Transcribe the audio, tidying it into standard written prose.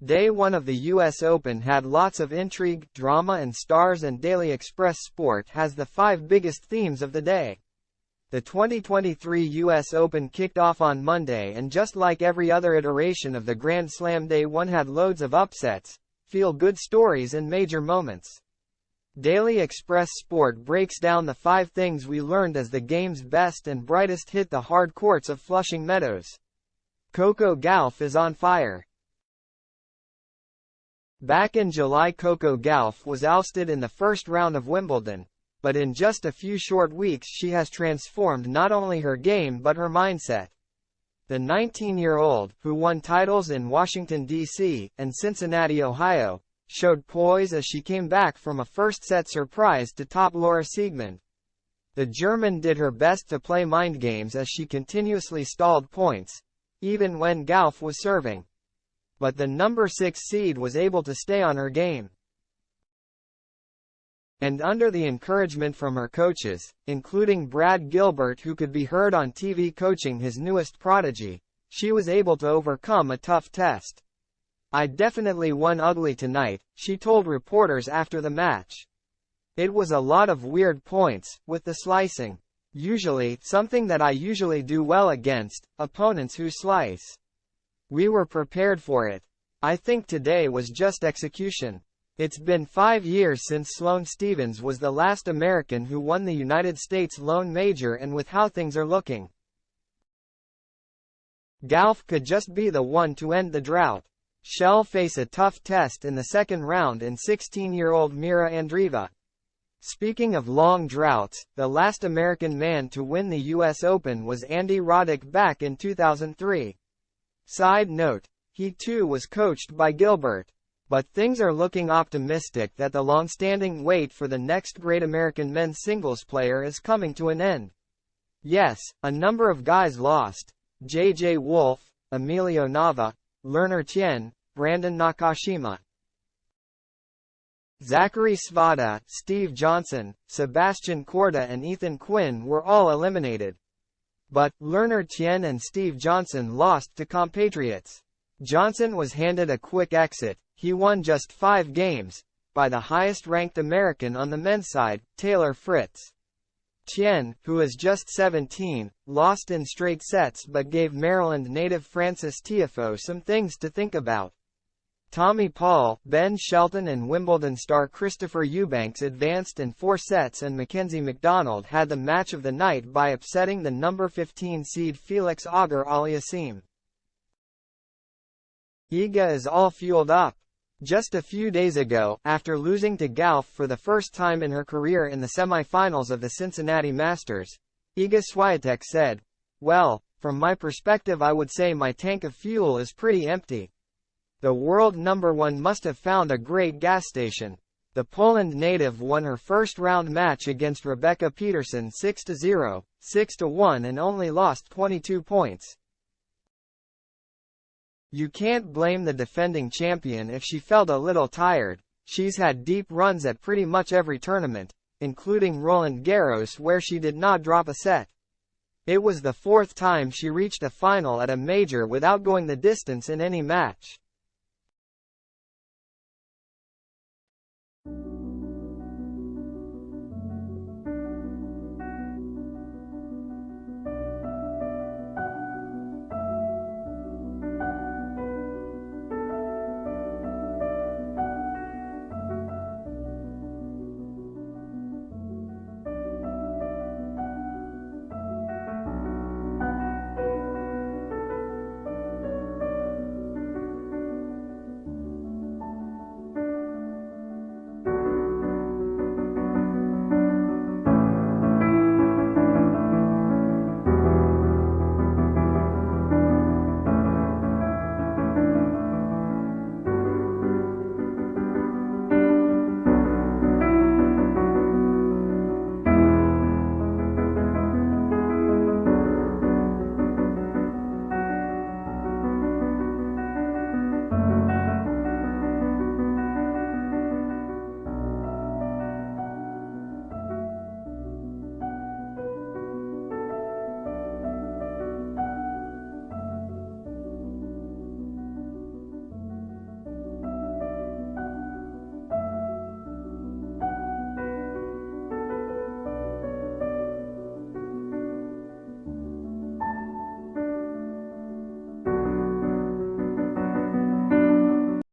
Day 1 of the US Open had lots of intrigue, drama and stars, and Daily Express Sport has the 5 biggest themes of the day. The 2023 US Open kicked off on Monday, and just like every other iteration of the Grand Slam, Day 1 had loads of upsets, feel-good stories and major moments. Daily Express Sport breaks down the 5 things we learned as the game's best and brightest hit the hard courts of Flushing Meadows. Coco Gauff is on fire. Back in July, Coco Gauff was ousted in the first round of Wimbledon, but in just a few short weeks she has transformed not only her game but her mindset. The 19-year-old, who won titles in Washington, D.C., and Cincinnati, Ohio, showed poise as she came back from a first-set surprise to top Laura Siegemund. The German did her best to play mind games as she continuously stalled points, even when Gauff was serving. But the number 6 seed was able to stay on her game. And under the encouragement from her coaches, including Brad Gilbert, who could be heard on TV coaching his newest prodigy, she was able to overcome a tough test. "I definitely won ugly tonight," she told reporters after the match. "It was a lot of weird points, with the slicing. Usually, something that I usually do well against, opponents who slice. We were prepared for it. I think today was just execution." It's been 5 years since Sloane Stephens was the last American who won the United States lone major, and with how things are looking, Gauff could just be the one to end the drought. She'll face a tough test in the second round in 16-year-old Mira Andreeva. Speaking of long droughts, the last American man to win the US Open was Andy Roddick back in 2003. Side note, he too was coached by Gilbert. But things are looking optimistic that the long-standing wait for the next great American men's singles player is coming to an end. Yes, a number of guys lost. J.J. Wolf, Emilio Nava, Lerner Tien, Brandon Nakashima, Zachary Svada, Steve Johnson, Sebastian Korda and Ethan Quinn were all eliminated. But Lerner Tien and Steve Johnson lost to compatriots. Johnson was handed a quick exit. He won just 5 games, by the highest-ranked American on the men's side, Taylor Fritz. Tien, who is just 17, lost in straight sets but gave Maryland native Francis Tiafoe some things to think about. Tommy Paul, Ben Shelton and Wimbledon star Christopher Eubanks advanced in 4 sets, and Mackenzie McDonald had the match of the night by upsetting the number 15 seed Felix Auger-Aliassime. Iga is all fueled up. Just a few days ago, after losing to Gauff for the first time in her career in the semifinals of the Cincinnati Masters, Iga Swiatek said, "Well, from my perspective I would say my tank of fuel is pretty empty. The world number 1 must have found a great gas station." The Poland native won her first round match against Rebecca Peterson 6-0, 6-1 and only lost 22 points. You can't blame the defending champion if she felt a little tired. She's had deep runs at pretty much every tournament, including Roland Garros, where she did not drop a set. It was the 4th time she reached a final at a major without going the distance in any match.